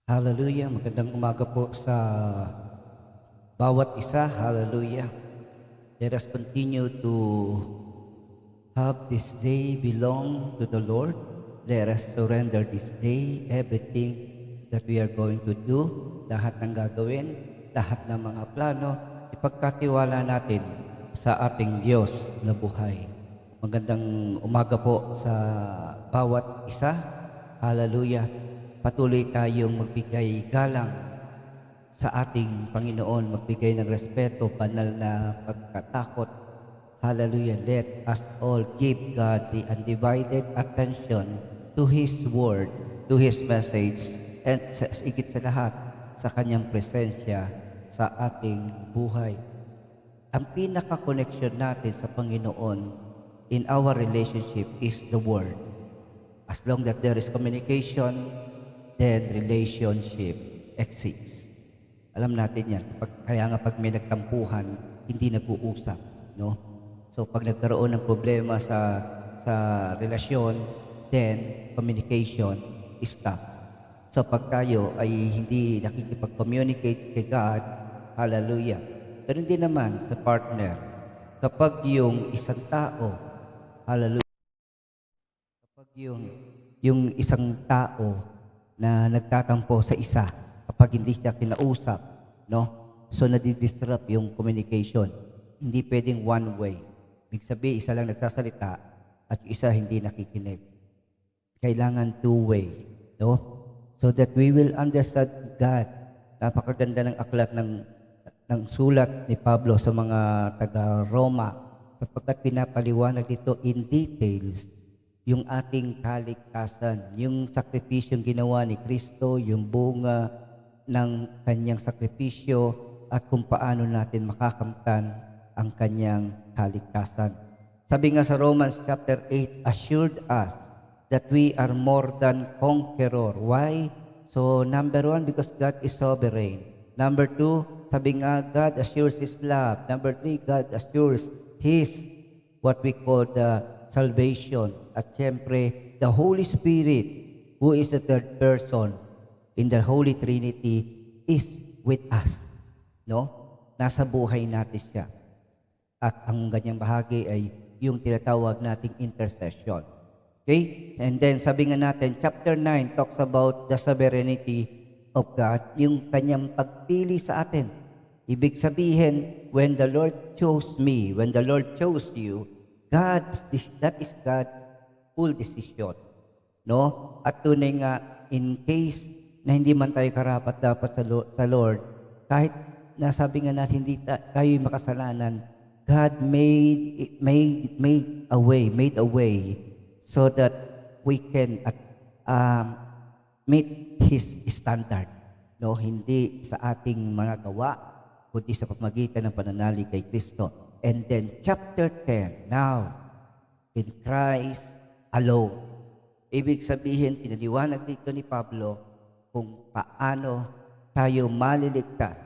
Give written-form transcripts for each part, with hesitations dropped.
Hallelujah. Magandang umaga po sa bawat isa. Hallelujah. Let us continue to have this day belong to the Lord. Let us surrender this day everything that we are going to do, lahat ng gagawin, lahat ng mga plano, ipagkatiwala natin sa ating Diyos na buhay. Magandang umaga po sa bawat isa. Hallelujah. Patuloy tayong magbigay galang sa ating Panginoon, magbigay ng respeto, banal na pagkatakot. Hallelujah. Let us all give God the undivided attention to His Word, to His message, and higit sa lahat, sa Kanyang presensya sa ating buhay. Ang pinaka-connection natin sa Panginoon in our relationship is the Word. As long that there is communication, then relationship exists. Alam natin yan. Kaya nga pag may nagtampuhan, hindi nag-uusap. No? So pag nagkaroon ng problema sa relasyon, then communication stops. So pag tayo ay hindi nakikipag-communicate kay God, hallelujah. Pero hindi naman sa partner. Kapag yung isang tao, hallelujah, kapag yung isang tao na nagtatampo sa isa, kapag hindi siya kinausap, no? So nadidisrupt yung communication. Hindi pwedeng one way. Ibig sabihin, isa lang nagsasalita at yung isa hindi nakikinig. Kailangan two-way, no? So that we will understand God. Napakaganda ng aklat ng sulat ni Pablo sa mga taga-Roma sapagkat pinapaliwanag ito in details yung ating kaligtasan, yung sakripisyong ginawa ni Kristo, yung bunga ng kanyang sakripisyo at kung paano natin makakamtan ang kanyang kaligtasan. Sabi nga sa Romans chapter 8, assured us that we are more than conqueror. Why? So number 1, because God is sovereign. Number 2, sabi nga, God assures His love. Number 3, God assures His what we call the salvation. At syempre, the Holy Spirit, who is the third person in the Holy Trinity, is with us. No? Nasa buhay natin siya. At ang ganyang bahagi ay yung tinatawag nating intercession. Okay? And then sabi nga natin, chapter 9 talks about the sovereignty of God, yung kanyang pagpili sa atin. Ibig sabihin, when the Lord chose me, when the Lord chose you, that is God's full decision. No? At tunay nga, in case na hindi man tayo karapat dapat sa Lord, kahit nasabi nga natin hindi tayo makasalanan, God made a way so that we can meet His standard. No? Hindi sa ating mga gawa, kundi sa pamamagitan ng pananalig kay Kristo. And then chapter 10, now, in Christ alone. Ibig sabihin, pinaliwanag dito ni Pablo kung paano tayo maliligtas,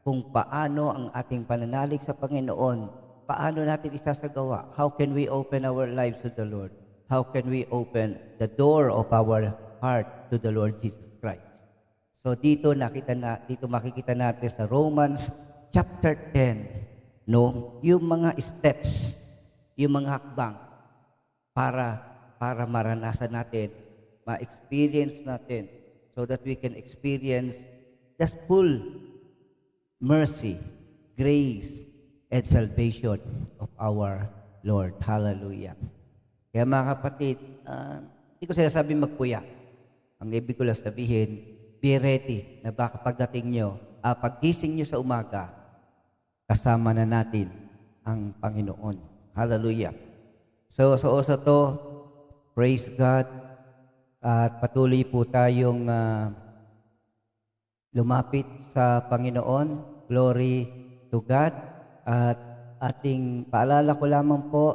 kung paano ang ating pananalig sa Panginoon, paano natin isasagawa. How can we open our lives to the Lord? How can we open the door of our heart to the Lord Jesus Christ? So dito makikita natin sa Romans chapter 10, no, yung mga steps, yung mga hakbang para maranasan natin, ma-experience natin so that we can experience the full mercy, grace, and salvation of our Lord. Hallelujah. Kaya mga kapatid, hindi ko sinasabi magpuya. Ang ibig ko lang sabihin, be ready na baka pagdating nyo, paggising nyo sa umaga, kasama na natin ang Panginoon. Hallelujah. So to, praise God, at patuloy po tayong lumapit sa Panginoon. Glory to God. At ating paalala ko lamang po,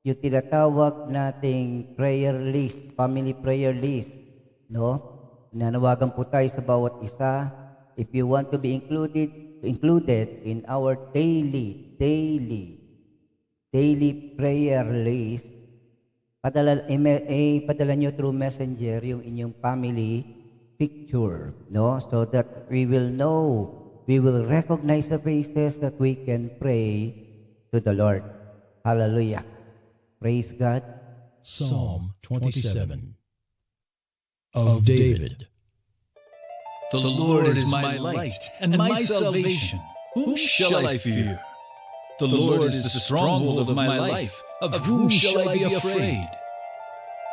yung tinatawag nating prayer list, family prayer list, no? Nanawagan po tayo sa bawat isa. If you want to be included in our daily prayer list, padala nyo through messenger yung inyong family picture, no? So that we will know, we will recognize the faces that we can pray to the Lord. Hallelujah. Praise God. Psalm 27 of David. The Lord is my light and my salvation. Whom shall I fear? The Lord is the stronghold of my life. Of whom shall I be afraid?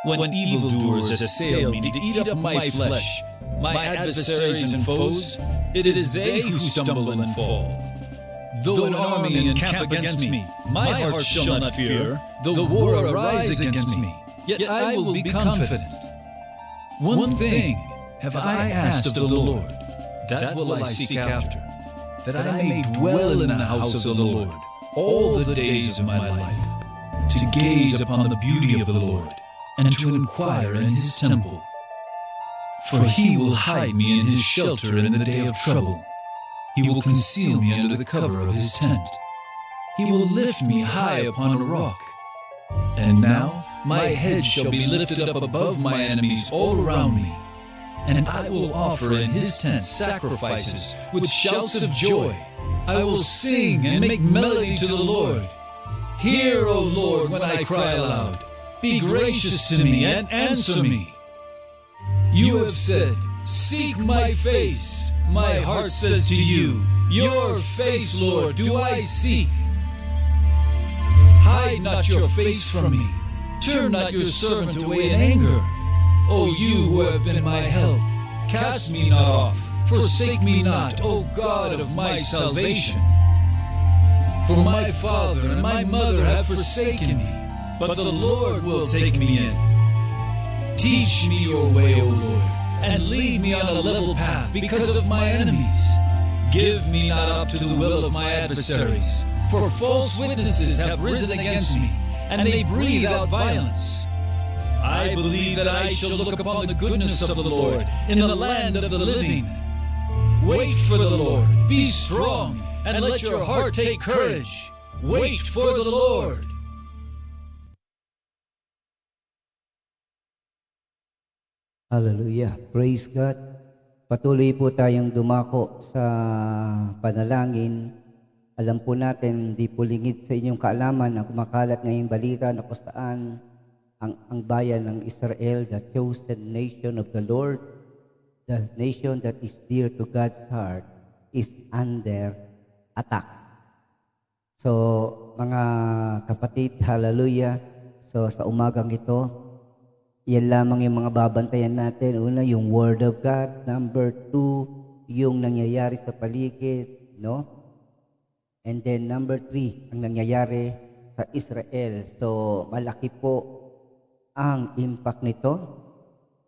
When evildoers assail me to eat up my flesh, my adversaries and foes, it is they who stumble and fall. Though an army encamp against me, my heart shall not fear. Though war arise against me, yet I will be confident. One thing have I asked of the Lord, that will I seek after, that I may dwell in the house of the Lord all the days of my life, to gaze upon the beauty of the Lord, and to inquire in his temple. For he will hide me in his shelter in the day of trouble. He will conceal me under the cover of his tent. He will lift me high upon a rock. And now my head shall be lifted up above my enemies all around me. And I will offer in his tent sacrifices with shouts of joy. I will sing and make melody to the Lord. Hear, O Lord, when I cry aloud. Be gracious to me and answer me. You have said, seek my face. My heart says to you, your face, Lord, do I seek. Hide not your face from me. Turn not your servant away in anger. O you who have been my help, cast me not off. Forsake me not, O God of my salvation. For my father and my mother have forsaken me, but the Lord will take me in. Teach me your way, O Lord, and lead me on a level path because of my enemies. Give me not up to the will of my adversaries, for false witnesses have risen against me, and they breathe out violence. I believe that I shall look upon the goodness of the Lord in the land of the living. Wait for the Lord, be strong, and let your heart take courage. Wait for the Lord. Hallelujah. Praise God. Patuloy po tayong dumako sa panalangin. Alam po natin, di po lingid sa inyong kaalaman ang kumakalat ngayong balita na kung saan ang bayan ng Israel, the chosen nation of the Lord, the nation that is dear to God's heart, is under attack. So, mga kapatid, hallelujah. So, sa umagang ito, yan lamang yung mga babantayan natin. Una, yung Word of God. Number 2, yung nangyayari sa paligid, no? And then number 3, ang nangyayari sa Israel. So, malaki po ang impact nito.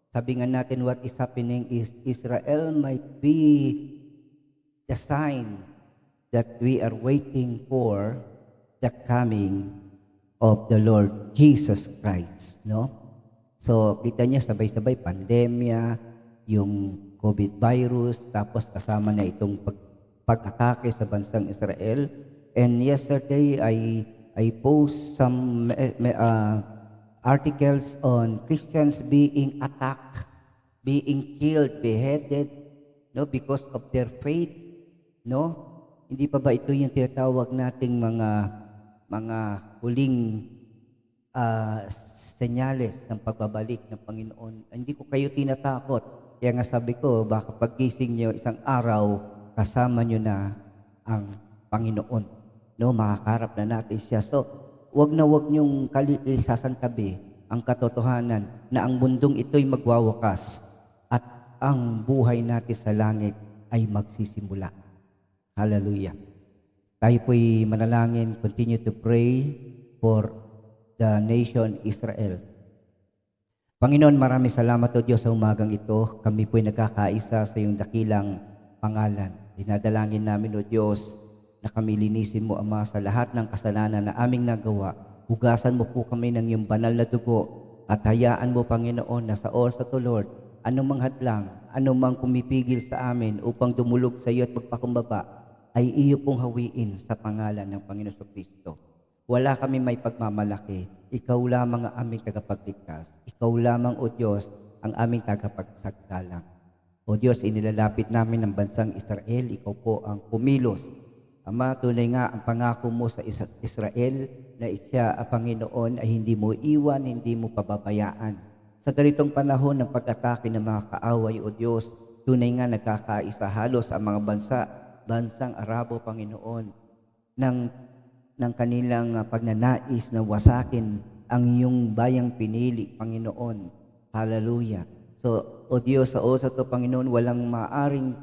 Sabi nga natin, what is happening is Israel might be the sign that we are waiting for the coming of the Lord Jesus Christ, no? So, kita niya sabay-sabay pandemya, yung COVID virus, tapos kasama na itong pag-atake sa bansang Israel. And yesterday, I post some articles on Christians being attacked, being killed, beheaded, no, because of their faith, no? Hindi pa ba ito yung tinatawag nating mga huling senyales ng pagbabalik ng Panginoon? Hindi ko kayo tinatakot. Kaya nga sabi ko, baka paggising nyo isang araw, kasama nyo na ang Panginoon. No, makakarap na natin siya. So, wag nyong sasantabi ang katotohanan na ang mundong ito'y magwawakas at ang buhay natin sa langit ay magsisimula. Hallelujah. Tayo po'y manalangin, continue to pray for the nation Israel. Panginoon, maraming salamat o Diyos sa umagang ito. Kami po'y nagkakaisa sa iyong dakilang pangalan. Dinadalangin namin o Diyos na kami linisin mo, Ama, sa lahat ng kasalanan na aming nagawa. Hugasan mo po kami ng iyong banal na dugo at hayaan mo, Panginoon, na sa oras at Lord, anumang hadlang, anumang kumipigil sa amin upang dumulog sa iyo at magpakumbaba, ay iyo pong hawiin sa pangalan ng Panginoon Kristo. Wala kami may pagmamalaki. Ikaw lamang ang aming tagapagligtas. Ikaw lamang, O Diyos, ang aming tagapagsagdalang. O Diyos, inilalapit namin ang bansang Israel. Ikaw po ang kumilos. Ama, tunay nga ang pangako mo sa Israel na siya, Panginoon, ay hindi mo iwan, hindi mo pababayaan. Sa ganitong panahon ng pag-atake ng mga kaaway, O Diyos, tunay nga nagkakaisa halos ang mga bansang Arabo, Panginoon, ng, ng kanilang pagnanais na wasakin ang iyong bayang pinili, Panginoon. Hallelujah. So, O Diyos, sa oras ito, Panginoon, walang maaring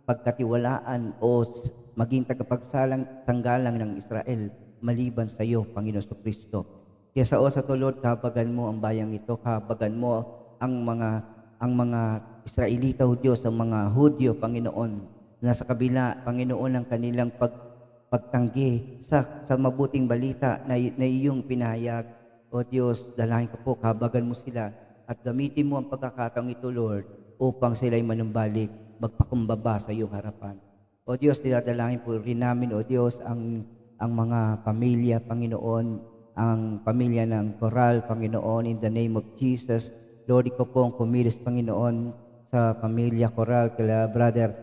pagkatiwalaan o maging tagapagsanggalang ng Israel maliban sa iyo, Panginoon Kristo. Kaya sa oras ito, Lord, kabagan mo ang bayang ito, kabagan mo ang mga Israelita, O Diyos, ang mga Hudyo, Panginoon, na sa kabila, Panginoon, ng kanilang pagtanggi sa mabuting balita na iyong pinahayag. O Diyos, dalangin ko po, kabagan mo sila at gamitin mo ang pagkakataong ito, Lord, upang sila'y manumbalik, magpakumbaba sa iyong harapan. O Diyos, dinadalangin po rin namin, O Diyos, ang mga pamilya, Panginoon, ang pamilya ng Coral, Panginoon, in the name of Jesus. Lord, ikaw po ang kumilos, Panginoon, sa pamilya Coral, kila Brother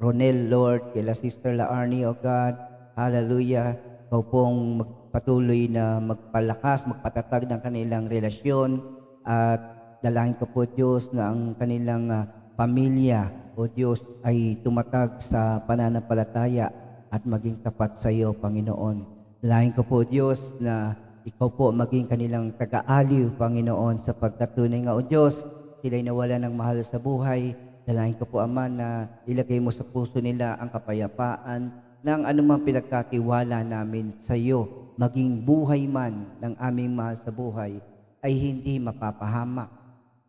Ronel, Lord, kila Sister Laarni, O God. Hallelujah. Ikaw pong magpatuloy na magpalakas, magpatatag ng kanilang relasyon. At dalangin ko po, Diyos, na ang kanilang pamilya, O Diyos, ay tumatag sa pananampalataya at maging tapat sa iyo, Panginoon. Dalangin ko po, Diyos, na ikaw po maging kanilang taga-aliw, Panginoon, sapagkat tunay nga, O Diyos, sila'y nawala ng mahal sa buhay. Dalangin ko po, Ama, na ilagay mo sa puso nila ang kapayapaan ng anumang pinagkatiwala namin sa iyo, maging buhay man ng aming mahal sa buhay, ay hindi mapapahamak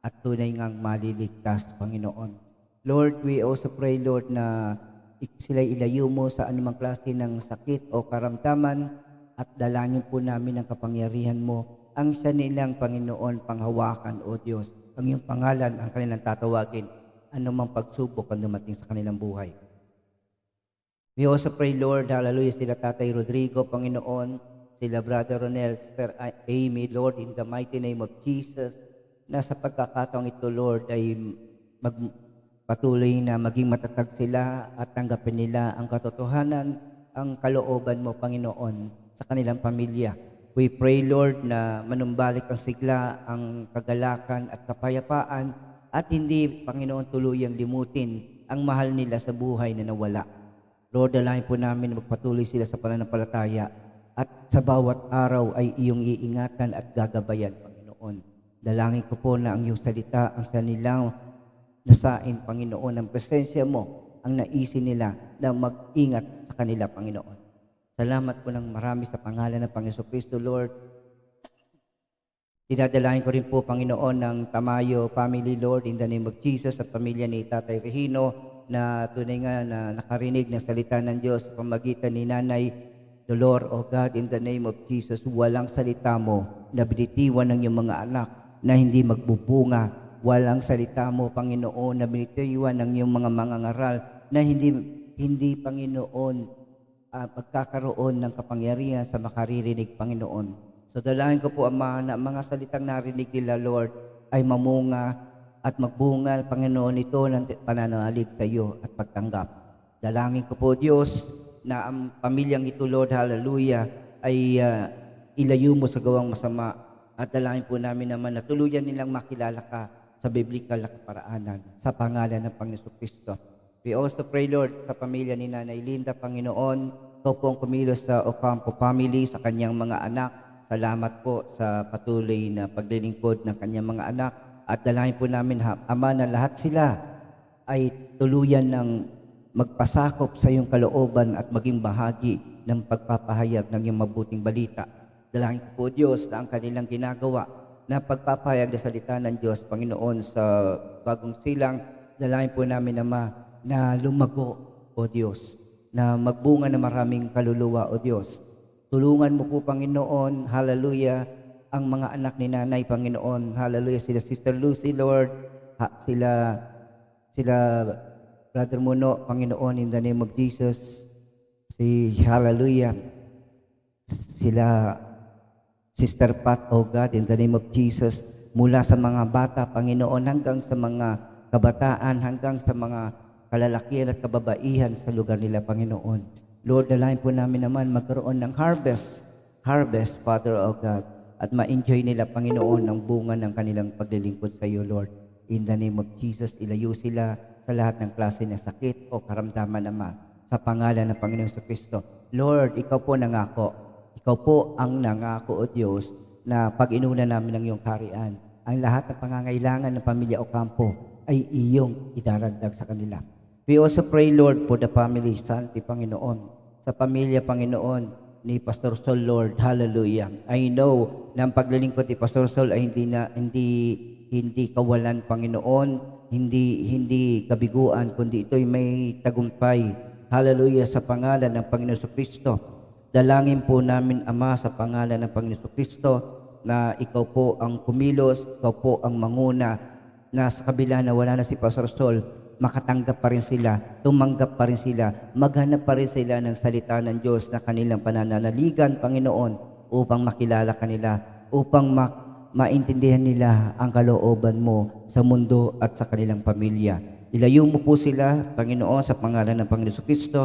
at tunay ngang maliligtas, Panginoon. Lord, we also pray, Lord, na sila'y ilayo mo sa anumang klase ng sakit o karamdaman at dalangin po namin ang kapangyarihan mo ang siya nilang, Panginoon, panghawakan, O Diyos. Ang iyong pangalan ang kanilang tatawagin anumang pagsubok ang dumating sa kanilang buhay. We also pray, Lord, hallelujah, sila Tatay Rodrigo, Panginoon, sila Brother Ronel, Sister Amy, Lord, in the mighty name of Jesus, na sa pagkakataong ito, Lord, ay patuloy na maging matatag sila at tanggapin nila ang katotohanan, ang kalooban mo, Panginoon, sa kanilang pamilya. We pray, Lord, na manumbalik ang sigla, ang kagalakan at kapayapaan at hindi, Panginoon, tuluyang limutin ang mahal nila sa buhay na nawala. Lord, dalangin po namin na magpatuloy sila sa pananampalataya at sa bawat araw ay iyong iingatan at gagabayan, Panginoon. Dalangin ko po na ang iyong salita ang sa nilang nasain, Panginoon, ang presensya mo ang naisin nila na mag-ingat sa kanila, Panginoon. Salamat po ng marami sa pangalan ng Panginoon Kristo, Lord. Dinadalangin ko rin po, Panginoon, ng Tamayo family, Lord, in the name of Jesus, at pamilya ni Tatay Regino, na tunay nga na nakarinig ng salita ng Diyos sa pamagitan ni Nanay Dolor, O God, in the name of Jesus. Walang salita mo na binitiwan ng iyong mga anak na hindi magbubunga. Walang salita mo, Panginoon, na binitiwan ng iyong mga mangangaral na hindi Panginoon, pagkakaroon ng kapangyarihan sa makaririnig, Panginoon. So dalangin ko po, Ama, na mga salitang narinig nila, Lord, ay mamunga at magbunga, Panginoon, ito ng pananalig sa iyo at pagtanggap. Dalangin ko po, Diyos, na ang pamilyang ito, Lord, hallelujah, ay ilayo mo sa gawang masama. At dalangin po namin naman na tuluyan nilang makilala ka sa biblikal na kaparaanan, sa pangalan ng Panginoon Kristo. We also pray, Lord, sa pamilya ni Nanay Linda, Panginoon, ikaw po ang kumilos sa Ocampo family, sa kanyang mga anak. Salamat po sa patuloy na paglilingkod ng kanyang mga anak. At dalangin po namin, Ama, na lahat sila ay tuluyan ng magpasakop sa iyong kalooban at maging bahagi ng pagpapahayag ng iyong mabuting balita. Dalangin ko po, Diyos, na ang kanilang ginagawa na pagpapahayag na salita ng Diyos, Panginoon, sa Bagong Silang, dalangin po namin, Ama, na lumago, O Diyos, na magbunga na maraming kaluluwa, O Diyos. Tulungan mo po, Panginoon, hallelujah, ang mga anak ni Nanay, Panginoon, hallelujah, sila Sister Lucy, Lord, sila Brother Muno, Panginoon, in the name of Jesus, hallelujah, sila Sister Pat, O God, in the name of Jesus, mula sa mga bata, Panginoon, hanggang sa mga kabataan hanggang sa mga kalalakihan at kababaihan sa lugar nila, Panginoon. Lord, dalayan po namin naman magkaroon ng harvest, Father of God, at ma-enjoy nila, Panginoon, ang bunga ng kanilang paglilingkod sa iyo, Lord. In the name of Jesus, ilayo sila sa lahat ng klase ng sakit o karamdaman, Ama, sa pangalan ng Panginoong Kristo. Lord, ikaw po nangako. Ikaw po ang nangako, O Diyos, na pag inuna namin ng iyong kaharian, ang lahat ng pangangailangan ng pamilya Ocampo ay iyong idaragdag sa kanila. We also pray, Lord, for the family, Santi, Panginoon, sa pamilya, Panginoon, ni Pastor Sol, Lord. Hallelujah. I know na ang paglilingkod ni Pastor Sol ay hindi kawalan, Panginoon, hindi kabiguan, kundi ito'y may tagumpay. Hallelujah, sa pangalan ng Panginoon Kristo. Dalangin po namin, Ama, sa pangalan ng Panginoon Kristo, na ikaw po ang kumilos, ikaw po ang manguna, na sa kabila na wala na si Pastor Sol, makatanggap pa rin sila, tumanggap pa rin sila, maghanap pa rin sila ng salita ng Diyos na kanilang pananaligan, Panginoon, upang makilala kanila, upang maintindihan nila ang kalooban mo sa mundo at sa kanilang pamilya. Ilayo mo po sila, Panginoon, sa pangalan ng Panginoon Kristo,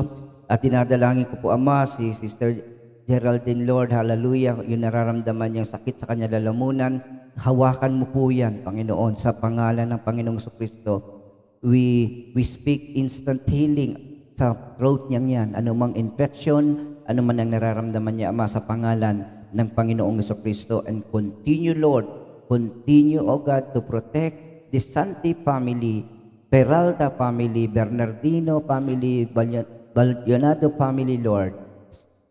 at dinadalangin ko po, Ama, si Sister Geraldine, Lord, hallelujah, yung nararamdaman niyang sakit sa kanya lalamunan, hawakan mo po yan, Panginoon, sa pangalan ng Panginoong Kristo. We speak instant healing sa throat niya yan, anumang infection, anuman ang nararamdaman niya, Ama, sa pangalan ng Panginoong Kristo. And continue, Lord, continue, O God, to protect the Santi family, Peralta family, Bernardino family, Balionado family, Lord,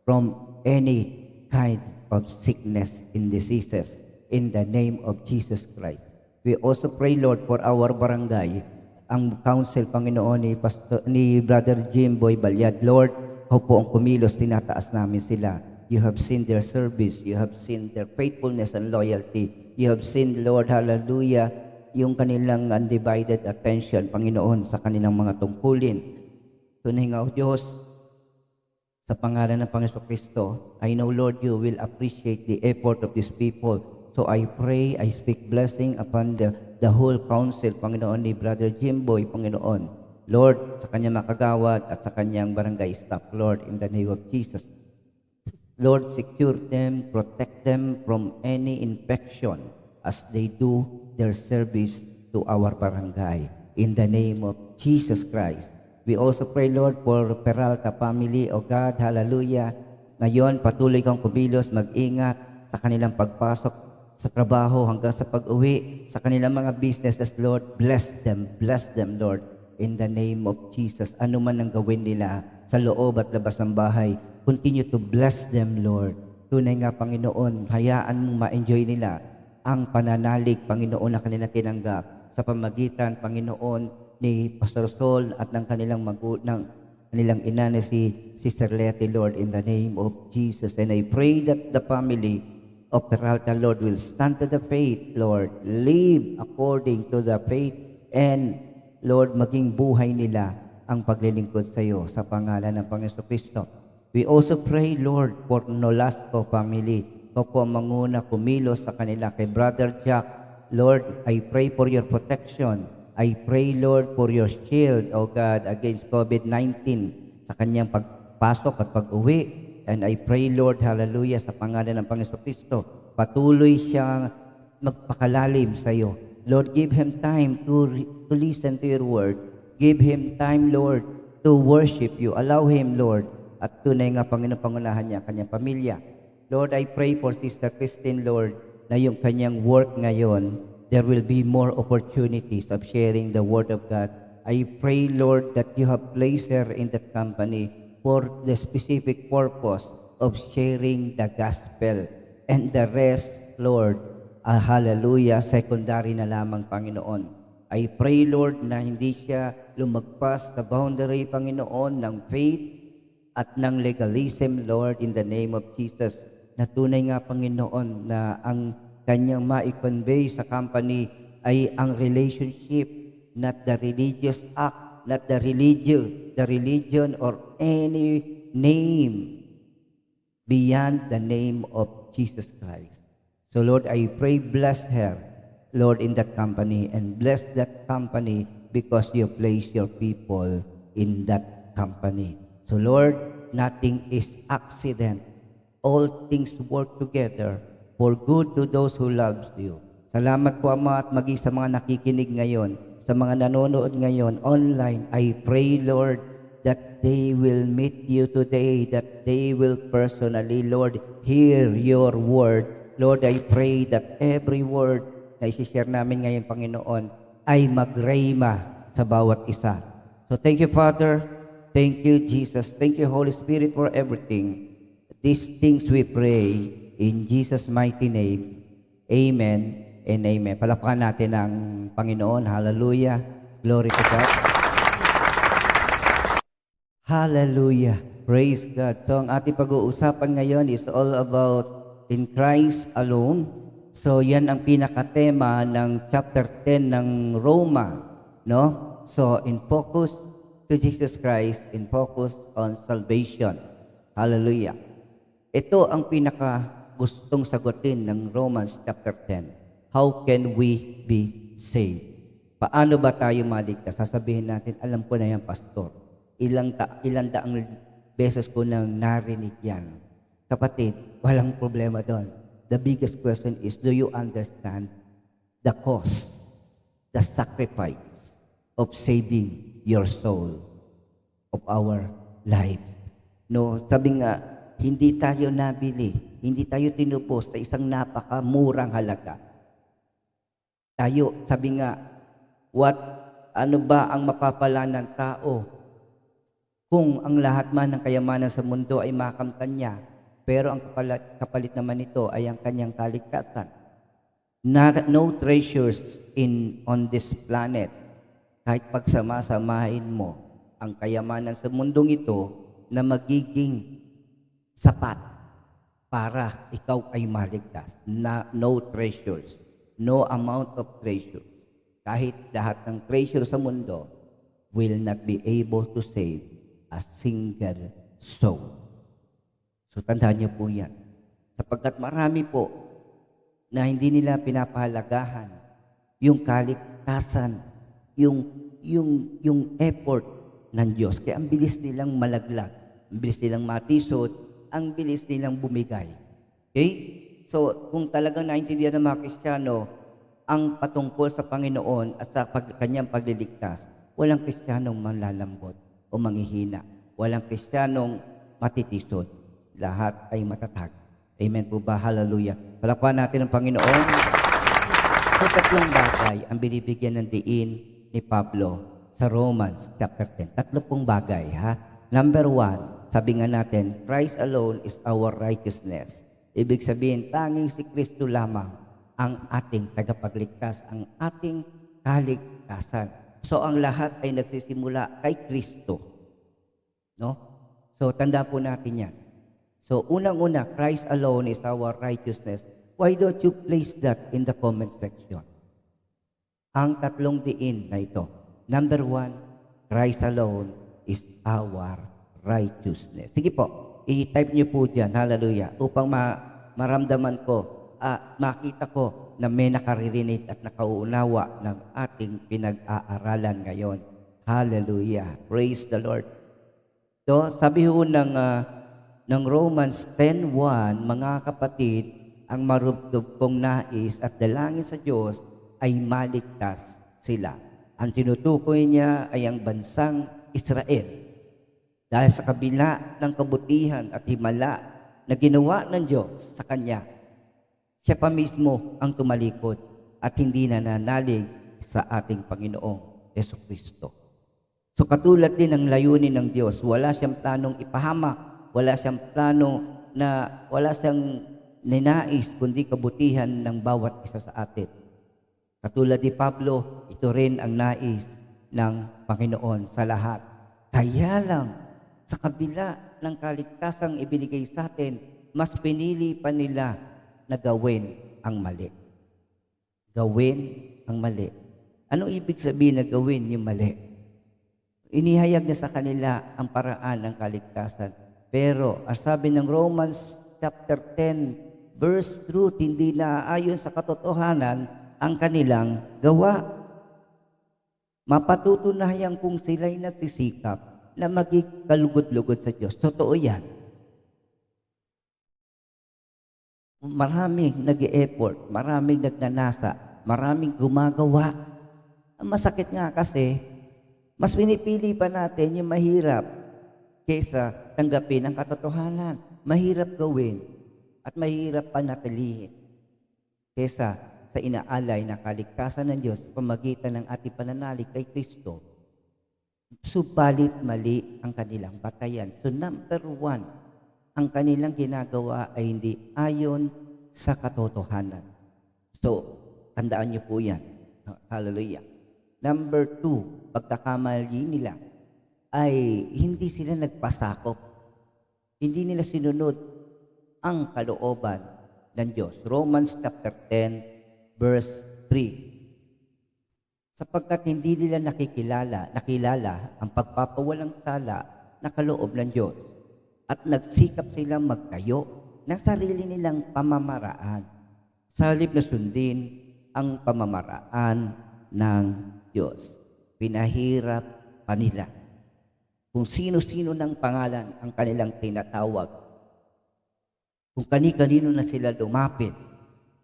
from any kind of sickness and diseases, in the name of Jesus Christ. We also pray, Lord, for our barangay, ang council, Panginoon, ni Brother Jim Boy Balyad. Lord, ikaw po ang kumilos, tinataas namin sila. You have seen their service, you have seen their faithfulness and loyalty. You have seen, Lord, hallelujah, yung kanilang undivided attention, Panginoon, sa kanilang mga tungkulin. Tunay nga, O Diyos, sa pangalan ng Panginoon Kristo, I know, Lord, you will appreciate the effort of these people. So I pray, I speak blessing upon the whole council, Panginoon, ni Brother Jimboy, Panginoon. Lord, sa kanyang makagawad at sa kanyang barangay staff, Lord, in the name of Jesus. Lord, secure them, protect them from any infection as they do their service to our barangay. In the name of Jesus Christ. We also pray, Lord, for Peralta family, O God, hallelujah. Ngayon, patuloy kang kumilos, mag-ingat sa kanilang pagpasok sa trabaho hanggang sa pag-uwi, sa kanilang mga businesses, Lord. Bless them, Lord, in the name of Jesus. Ano man ang gawin nila sa loob at labas ng bahay, continue to bless them, Lord. Tunay nga, Panginoon, hayaan mong ma-enjoy nila ang pananalig, Panginoon, na kanilang tinanggap sa pamagitan, Panginoon, ni Pastor Sol at ng kanilang kanilang ina na si Sister Letty, Lord, in the name of Jesus. And I pray that the family of Peralta, Lord, will stand to the faith, Lord, live according to the faith, and Lord, maging buhay nila ang paglilingkod sa iyo sa pangalan ng Panginoon Kristo. We also pray, Lord, for Nolasco family. Ikaw po ang manguna, kumilos sa kanila kay Brother Jack. Lord, I pray for your protection. I pray, Lord, for your shield, O God, against COVID-19 sa kanyang pagpasok at pag-uwi. And I pray, Lord, hallelujah, sa pangalan ng Panginoon Kristo, patuloy siyang magpakalalim sa iyo. Lord, give him time to listen to your word. Give him time, Lord, to worship you. Allow him, Lord, at tunay nga, Panginoon, pangunahan niya kanyang pamilya. Lord, I pray for Sister Christine, Lord, na yung kanyang work ngayon, there will be more opportunities of sharing the word of God. I pray, Lord, that you have placed her in that company for the specific purpose of sharing the gospel. And the rest, Lord, hallelujah, secondary na lamang, Panginoon. I pray, Lord, na hindi siya lumagpas sa boundary, Panginoon, ng faith at ng legalism, Lord, in the name of Jesus. Na tunay nga, Panginoon, na ang kanyang ma-convey sa company ay ang relationship, not the religious act, not the religion or any name beyond the name of Jesus Christ. So Lord, I pray, bless her, Lord, in that company, and bless that company because you place your people in that company. So Lord, nothing is accident. All things work together for good to those who loves you. Salamat po, Ama, at maging sa mga nakikinig ngayon, sa mga nanonood ngayon online, I pray, Lord, that they will meet you today, that they will personally, Lord, hear your word. Lord, I pray that every word na isi-share namin ngayon, Panginoon, ay magrema sa bawat isa. So thank you, Father. Thank you, Jesus. Thank you, Holy Spirit, for everything. These things we pray in Jesus' mighty name. Amen and amen. Palakpakan natin ang Panginoon. Hallelujah. Glory to God. Hallelujah. Praise God. So ang ating pag-uusapan ngayon is all about in Christ alone. So yan ang pinakatema ng chapter 10 ng Roma, no? So in focus to Jesus Christ, in focus on salvation. Hallelujah. Ito ang pinaka gustong sagutin ng Romans chapter 10. How can we be saved? Paano ba tayo maligtas? Sasabihin natin, alam ko na yan, pastor. Ilang daang beses ko nang narinig yan. Kapatid, walang problema doon. The biggest question is, do you understand the cost, the sacrifice of saving your soul, of our lives? No, sabi nga, hindi tayo nabili, hindi tayo tinubos sa isang napakamurang halaga. Tayo, sabi nga, ano ba ang mapapala ng tao kung ang lahat man ng kayamanan sa mundo ay makamtan niya, pero ang kapalit naman nito ay ang kanyang kaligtasan. No treasures on this planet, kahit pagsama-samahin mo ang kayamanan sa mundong ito na magiging sapat para ikaw ay maligtas. No treasures, no amount of treasure. Kahit lahat ng treasure sa mundo will not be able to save a single soul. So tandaan niyo po yan. Sapagkat marami po na hindi nila pinapahalagahan yung kaligtasan, yung effort ng Diyos. Kaya ang bilis nilang malaglag, ang bilis nilang matisod, ang bilis nilang bumigay. Okay? So, kung talagang naintindihan ng mga Kristiyano ang patungkol sa Panginoon at sa kanyang pagliligtas, walang Kristiyanong manlalambot o manghihina. Walang Kristiyanong matitisod. Lahat ay matatag. Amen po ba? Hallelujah. Palakpakan natin ang Panginoon. So, tatlong bagay ang binibigyan ng diin ni Pablo sa Romans chapter 10. Tatlo pong bagay, ha? Number 1, sabi nga natin, Christ alone is our righteousness. Ibig sabihin, tanging si Kristo lamang ang ating tagapagligtas, ang ating kaligtasan. So, ang lahat ay nagsisimula kay Kristo. No? So, tanda po natin yan. So, unang-una, Christ alone is our righteousness. Why don't you place that in the comment section? Ang tatlong diin na ito. Number 1, Christ alone is our righteousness. Sige po, i-type niyo po dyan, hallelujah, upang maramdaman ko, makita ko na may nakaririnig at nakauunawa ng ating pinag-aaralan ngayon. Hallelujah. Praise the Lord. So, sabi ho ng Romans 10:1, mga kapatid, ang marubdob kong nais at dalangin sa Diyos ay maligtas sila. Ang tinutukoy niya ay ang bansang Israel. Dahil sa kabila ng kabutihan at himala na ginawa ng Diyos sa Kanya, siya pa mismo ang tumalikod at hindi nananalig sa ating Panginoong Jesucristo. So katulad din ng layunin ng Diyos, wala siyang planong ipahamak, wala siyang ninais kundi kabutihan ng bawat isa sa atin. Katulad ni Pablo, ito rin ang nais ng Panginoon sa lahat. Kaya lang, sa kabila ng kaligtasang ibinigay sa atin, mas pinili pa nila na gawin ang mali. Gawin ang mali. Anong ibig sabihin na gawin yung mali? Inihayag niya sa kanila ang paraan ng kaligtasan. Pero, ang sabi ng Romans chapter 10, verse truth, hindi na ayon sa katotohanan ang kanilang gawa. Mapatutunayan kung sila'y nagsisikap na maging kalugod-lugod sa Diyos. Totoo yan. Maraming nag-e-effort, maraming nagnanasa, maraming gumagawa. Ang masakit nga kasi, mas pinipili pa natin yung mahirap kaysa tanggapin ang katotohanan. Mahirap gawin at mahirap panatilihin kaysa sa inaalay na kaligtasan ng Diyos sa pamagitan ng ating pananalig kay Kristo. Subalit mali ang kanilang batayan. So number one, ang kanilang ginagawa ay hindi ayon sa katotohanan. So, tandaan niyo po yan. Hallelujah. Number two, pagkakamali nila ay hindi sila nagpasakop. Hindi nila sinunod ang kalooban ng Diyos. Romans chapter 10, verse 3. Sapagkat hindi nila nakilala ang pagpapawalang sala na kaloob ng Diyos at nagsikap silang magtayo ng sarili nilang pamamaraan sa halip na sundin ang pamamaraan ng Diyos. Pinahirap pa nila kung sino-sino ng pangalan ang kanilang tinatawag. Kung kani-kanino na sila lumapit,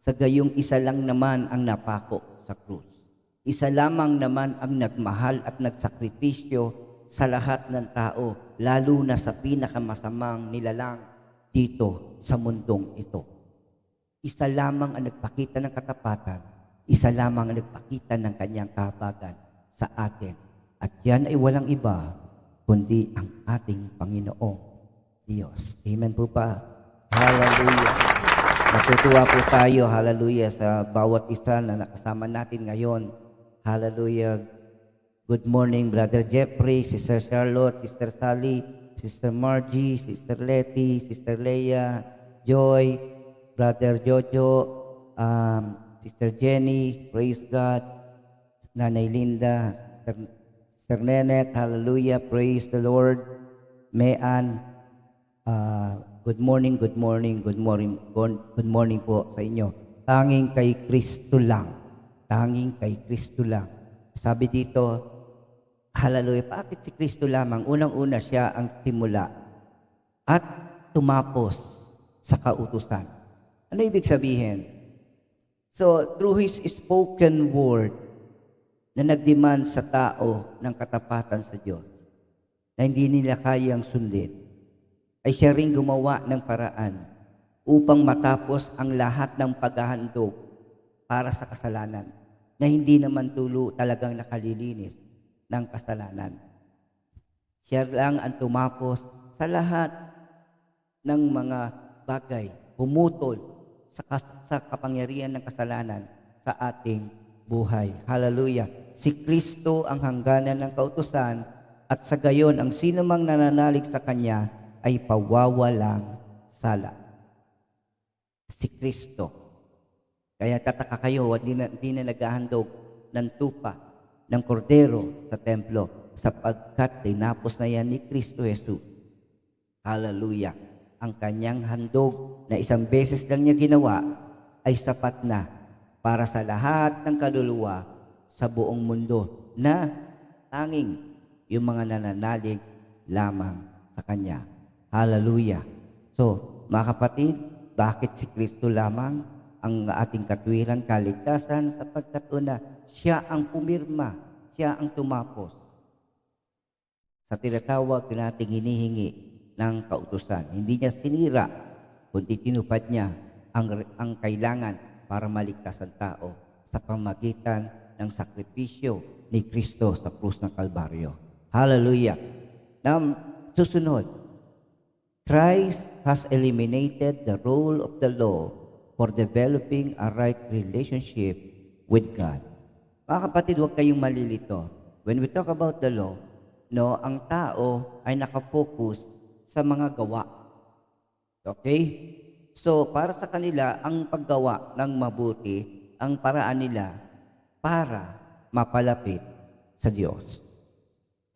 sa gayong isa lang naman ang napako sa krus. Isa lamang naman ang nagmahal at nagsakripisyo sa lahat ng tao, lalo na sa pinakamasamang nilalang dito sa mundong ito. Isa lamang ang nagpakita ng katapatan, isa lamang ang nagpakita ng kanyang kahabagan sa atin. At yan ay walang iba, kundi ang ating Panginoong Diyos. Amen po pa. Hallelujah. Natutuwa po tayo, hallelujah, sa bawat isa na nakasama natin ngayon. Hallelujah. Good morning, Brother Jeffrey, Sister Charlotte, Sister Sally, Sister Margie, Sister Letty, Sister Leah, Joy, Brother Jojo, Sister Jenny, praise God, Nanay Linda, Sister Nenet, hallelujah, praise the Lord, Mayan, good morning po sa inyo. Tanging kay Kristo lang. Tanging kay Kristo lang. Sabi dito, hallelujah, bakit si Kristo lamang? Unang-una siya ang simula at tumapos sa kautusan. Ano ibig sabihin? So, through His spoken word na nagdemand sa tao ng katapatan sa Diyos na hindi nila kayang sundin, ay siya ring gumawa ng paraan upang matapos ang lahat ng paghahandog para sa kasalanan na hindi naman talagang nakalilinis ng kasalanan. Siya lang ang tumapos sa lahat ng mga bagay, pumutol sa kapangyarihan ng kasalanan sa ating buhay. Hallelujah. Si Kristo ang hangganan ng kautusan at sa gayon ang sinumang nananalig sa Kanya ay pawawalang sala. Si Kristo. Kaya tataka kayo, hindi na naghahandog ng tupa, ng kordero sa templo, sapagkat tinapos na yan ni Kristo Jesus. Hallelujah. Ang kanyang handog na isang beses lang niya ginawa ay sapat na para sa lahat ng kaluluwa sa buong mundo na tanging yung mga nananalig lamang sa Kanya. Hallelujah. So, mga kapatid, bakit si Kristo lamang ang ating katwiran, kaligtasan, sapagkat una, siya ang pumirma, siya ang tumapos sa tinatawag nating hinihingi ng kautusan. Hindi niya sinira, kundi tinupad niya ang kailangan para maligtas ang tao sa pamagitan ng sakripisyo ni Kristo sa krus ng Kalbaryo. Hallelujah. Now, susunod, Christ has eliminated the role of the law for developing a right relationship with God. Mga kapatid, huwag kayong malilito. When we talk about the law, ang tao ay nakafocus sa mga gawa. Okay? So, para sa kanila, ang paggawa ng mabuti, ang paraan nila para mapalapit sa Diyos.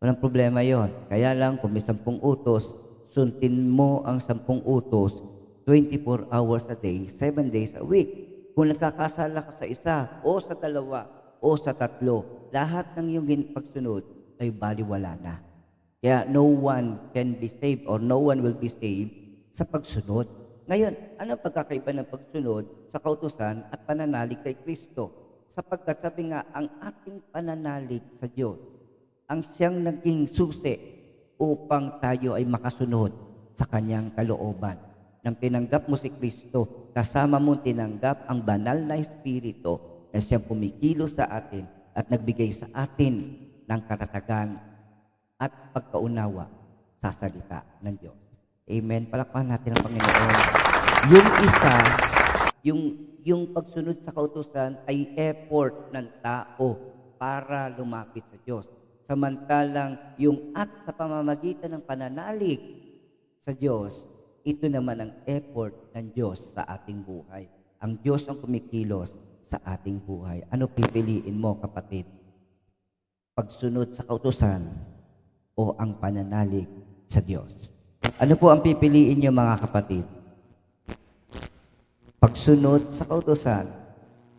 Walang problema yon. Kaya lang, kung may 10 utos, sundin mo ang 10 utos 24 hours a day, 7 days a week. Kung nagkakasala ka sa isa o sa dalawa, o sa tatlo, lahat ng iyong pagsunod ay baliwala na. Kaya no one can be saved or no one will be saved sa pagsunod. Ngayon, ano ang pagkakaiba ng pagsunod sa kautusan at pananalig kay Kristo? Sapagkat sabi nga, ang ating pananalig sa Diyos, ang siyang naging susi upang tayo ay makasunod sa kanyang kalooban. Nang tinanggap mo si Kristo, kasama mo tinanggap ang banal na Espiritu na siyang pumikilos sa atin at nagbigay sa atin ng katatagan at pagkaunawa sa salita ng Diyos. Amen. Palakpakan natin ang Panginoon. Yung isa, yung pagsunod sa kautusan ay effort ng tao para lumapit sa Diyos. Samantalang yung act sa pamamagitan ng pananalig sa Diyos, ito naman ang effort ng Diyos sa ating buhay. Ang Diyos ang kumikilos sa ating buhay. Ano pipiliin mo, kapatid? Pagsunod sa kautusan o ang pananalig sa Diyos? Ano po ang pipiliin niyo, mga kapatid? Pagsunod sa kautusan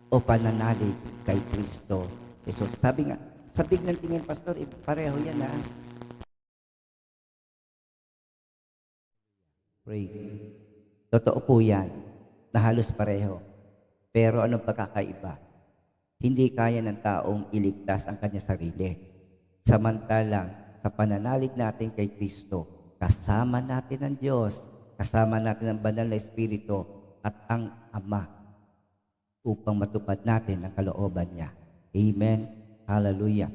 o pananalig kay Kristo Jesus? Sabi nga, sabig ng tingin, Pastor, pareho yan na. Pray. Totoo po yan, na halos pareho. Pero anong pagkakaiba? Hindi kaya ng taong iligtas ang kanya sarili. Samantalang, sa pananalig natin kay Kristo, kasama natin ang Diyos, kasama natin ang banal na Espiritu at ang Ama upang matupad natin ang kalooban niya. Amen. Hallelujah.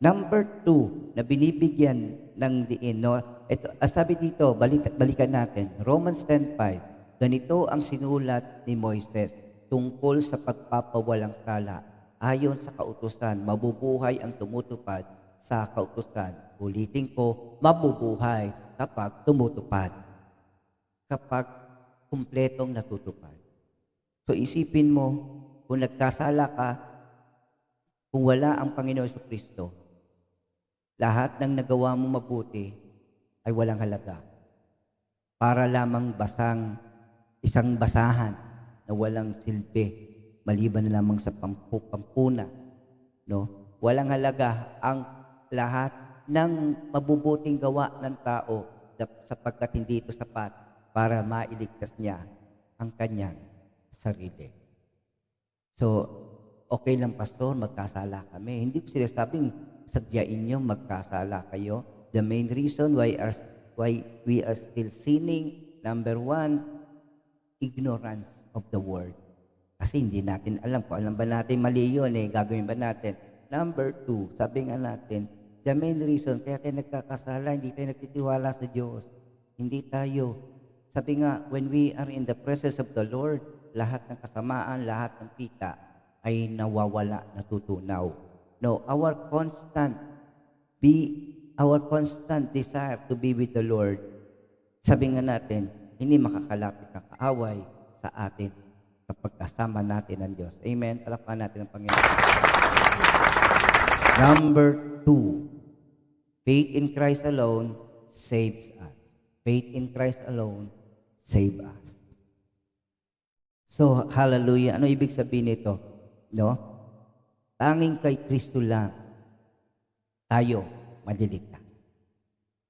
Number 2 na binibigyan ng diin, no? Ito, sabi dito, balikan natin, Romans 10:5. Ganito ang sinulat ni Moises tungkol sa pagpapawalang sala. Ayon sa kautusan, mabubuhay ang tumutupad sa kautusan. Ulitin ko, mabubuhay kapag tumutupad. Kapag kumpletong natutupad. So isipin mo, kung nagkasala ka, kung wala ang Panginoon Jesucristo, lahat ng nagawa mo mabuti ay walang halaga. Para lamang isang basahan na walang silbi, maliban na lamang sa pampuna. No? Walang halaga ang lahat ng mabubuting gawa ng tao sapagkat hindi ito sapat para mailigtas niya ang kanyang sarili. So, okay lang, Pastor, magkasala kami. Hindi ko sinasabing sadyain nyo magkasala kayo. The main reason why we are still sinning, number 1, ignorance of the word. Kasi hindi natin alam. Kung alam ba natin mali yun, gagawin ba natin? Number 2, sabi nga natin, the main reason kaya tayo nagkakasala, hindi tayo nagtitiwala sa Diyos. Hindi tayo. Sabi nga, when we are in the presence of the Lord, lahat ng kasamaan, lahat ng pita ay nawawala, natutunaw. No, our constant desire to be with the Lord, sabi nga natin, hindi makakalapit ng kaaway sa atin kapag kasama natin ang Diyos. Amen? Palakpakan natin ang Panginoon. Number 2, faith in Christ alone saves us. Faith in Christ alone save us. So, hallelujah. Ano ibig sabihin nito? No? Tanging kay Kristo lang tayo maliligtas.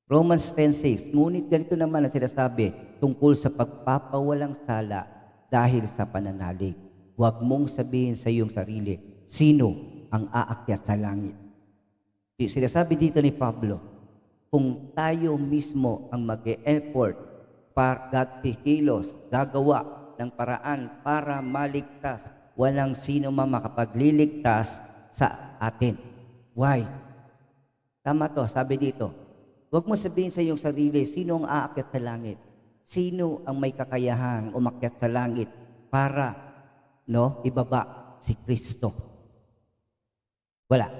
Romans 10:6. Ngunit ganito naman ang sinasabi tungkol sa pagpapawalang sala dahil sa pananalig. Huwag mong sabihin sa iyong sarili, sino ang aakyat sa langit? Sinasabi dito ni Pablo, kung tayo mismo ang mag-e-effort para kikilos, gagawa ng paraan para maligtas, walang sino man makapagliligtas sa atin. Why? Tama to, sabi dito. Huwag mo sabihin sa iyong sarili, sino ang aakyat sa langit? Sino ang may kakayahang umakyat sa langit para ibaba si Kristo? Wala.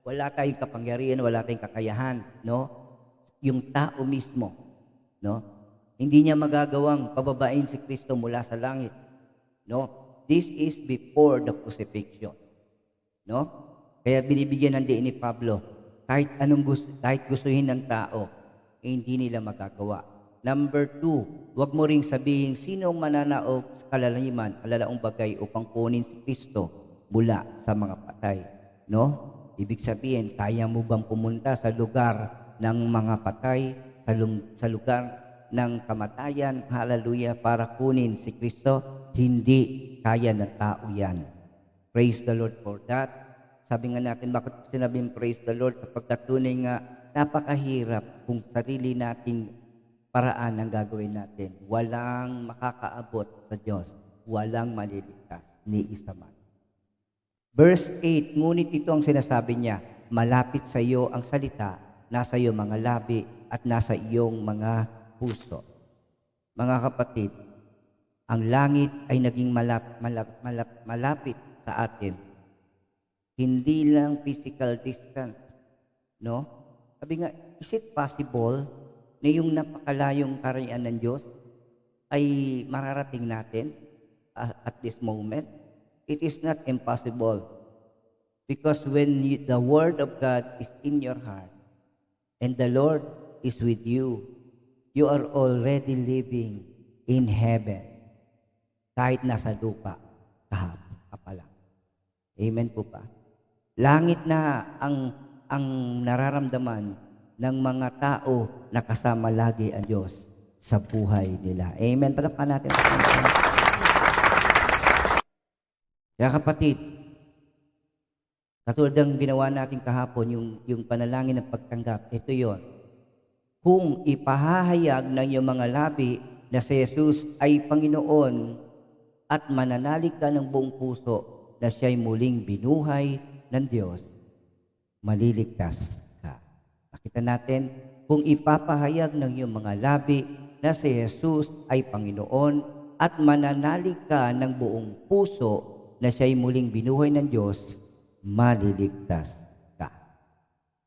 Wala tayong kapangyarihan, wala tayong kakayahan, Yung tao mismo, Hindi niya magagawang pababain si Kristo mula sa langit, This is before the crucifixion, Kaya binibigyan ng diin ni Pablo, kahit gustuhin ng tao, hindi nila magagawa. Number 2, huwag mo ring sabihin sino mananaog sa kalalaong bagay upang kunin si Kristo mula sa mga patay. no? Ibig sabihin, kaya mo bang pumunta sa lugar ng mga patay, sa lugar ng kamatayan, hallelujah, para kunin si Kristo? Hindi kaya ng tao yan. Praise the Lord for that. Sabi nga natin, bakit sinabing praise the Lord? Sapagkat tunay nga, napakahirap kung sarili nating paraan ang gagawin natin. Walang makakaabot sa Diyos. Walang maliligtas, ni isa man. Verse 8, ngunit ito ang sinasabi niya, malapit sa iyo ang salita, nasa iyo mga labi, at nasa iyong mga puso. Mga kapatid, ang langit ay naging malapit sa atin. Hindi lang physical distance, no? Sabi nga, is it possible na yung napakalayong kaharian ng Diyos ay mararating natin at this moment? It is not impossible. Because when the Word of God is in your heart and the Lord is with you, you are already living in heaven. Kahit nasa lupa, ka pa lang. Amen po ba? Langit na ang nararamdaman ng mga tao na kasama lagi ang Diyos sa buhay nila. Amen. Palakpakan natin. Kaya kapatid, katulad ng ginawa natin kahapon, yung panalangin ng pagtanggap, ito yon. Kung ipahahayag ng iyong mga labi na si Jesus ay Panginoon at mananalig ka ng buong puso na siya'y muling binuhay ng Diyos, maliligtas ka. Nakita natin, kung ipapahayag ng iyong mga labi na si Jesus ay Panginoon at mananalig ka ng buong puso na siya'y muling binuhay ng Diyos, maliligtas ka.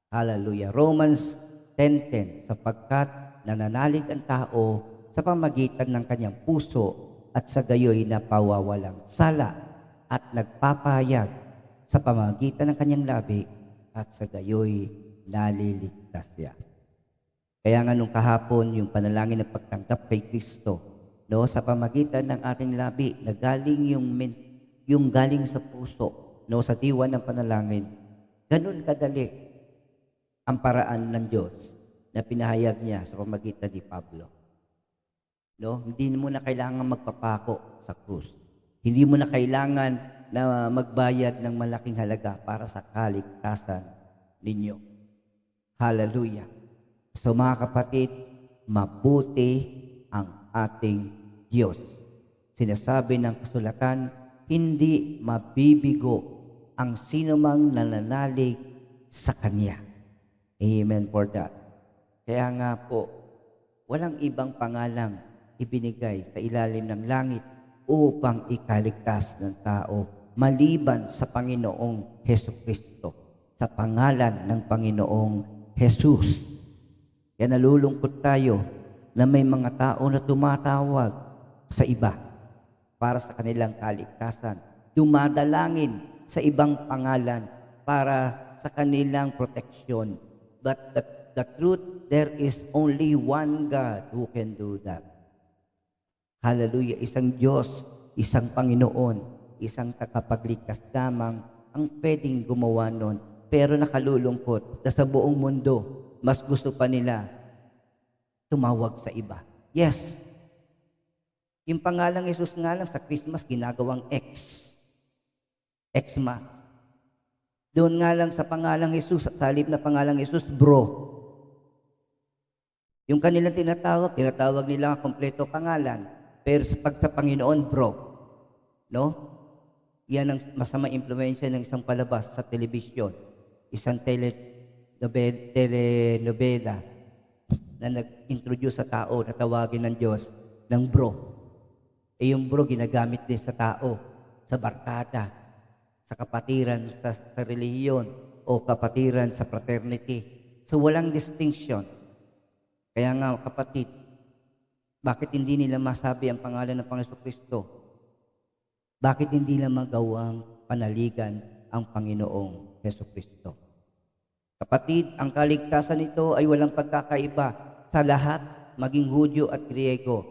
Hallelujah. Romans 10:10, sapagkat nananalig ang tao sa pamagitan ng kanyang puso at sa gayoy napawawalang sala at nagpapahayag sa pamagitan ng kanyang labi at sa gayoy naliligtas siya. Kaya nga nung kahapon, yung panalangin ng pagtanggap kay Kristo, no, sa pamagitan ng ating labi na galing yung galing sa puso, no, sa diwa ng panalangin, ganun kadali ang paraan ng Diyos na pinahayag niya sa pamagitan ni Pablo. No, hindi mo na kailangan magpapako sa krus. Hindi mo na kailangan na magbayad ng malaking halaga para sa kaligtasan ninyo. Hallelujah. So mga kapatid, mabuti ang ating Diyos. Sinasabi ng kasulatan, hindi mabibigo ang sinumang nananalig sa Kanya. Amen for that. Kaya nga po, walang ibang pangalang ibinigay sa ilalim ng langit upang ikaligtas ng tao maliban sa Panginoong Hesukristo, sa pangalan ng Panginoong Jesus. Kaya nalulungkot tayo na may mga tao na tumatawag sa iba para sa kanilang kaligtasan, dumadalangin sa ibang pangalan para sa kanilang proteksyon. But the truth, there is only one God who can do that. Hallelujah. Isang Diyos, isang Panginoon, isang takapagligtas lamang ang pwedeng gumawa nun. Pero nakalulungkot na sa buong mundo, mas gusto pa nila tumawag sa iba. Yes, yung pangalang Jesus nga lang sa Christmas, ginagawang Xmas. Doon nga lang sa pangalang Jesus, sa halip na pangalang Jesus, bro. Yung kanilang tinatawag nila ang kompleto pangalan. Pero pag sa Panginoon, bro. No? Yan ang masama impluensya ng isang palabas sa telebisyon. Isang telenovela na nag-introduce sa tao na tawagin ng Diyos ng bro. Yung bro ginagamit din sa tao, sa barkada, sa kapatiran sa relihiyon o kapatiran sa fraternity. So walang distinction. Kaya nga kapatid, bakit hindi nila masabi ang pangalan ng Panginoong Kristo? Bakit hindi nila magawang panaligan ang Panginoong Hesukristo? Kapatid, ang kaligtasan nito ay walang pagkakaiba sa lahat, maging Hudyo at Griego.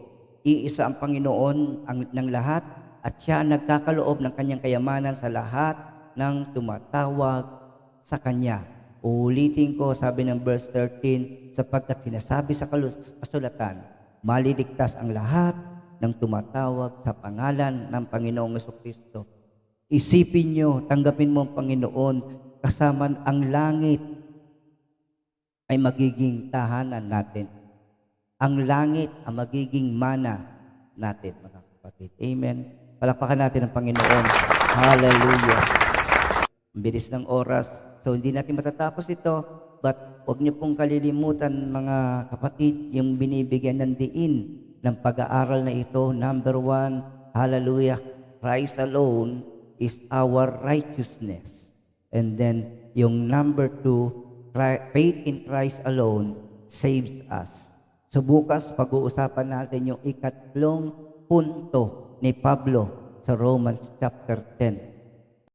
Iisa ang Panginoon ng lahat at siya nagkakaloob ng kanyang kayamanan sa lahat ng tumatawag sa Kanya. Uulitin ko, sabi ng verse 13, sapagkat sinasabi sa kasulatan, maliligtas ang lahat ng tumatawag sa pangalan ng Panginoong Jesucristo. Isipin nyo, tanggapin mo ang Panginoon, kasama ang langit ay magiging tahanan natin. Ang langit ang magiging mana natin, mga kapatid. Amen. Palakpakan natin ang Panginoon. Hallelujah. Ang bilis ng oras. So, hindi natin matatapos ito. But, huwag niyo pong kalilimutan, mga kapatid, yung binibigyan ng diin ng pag-aaral na ito. Number 1, hallelujah, Christ alone is our righteousness. And then, yung number 2, faith in Christ alone saves us. So bukas, pag-uusapan natin yung ikatlong punto ni Pablo sa Romans chapter 10.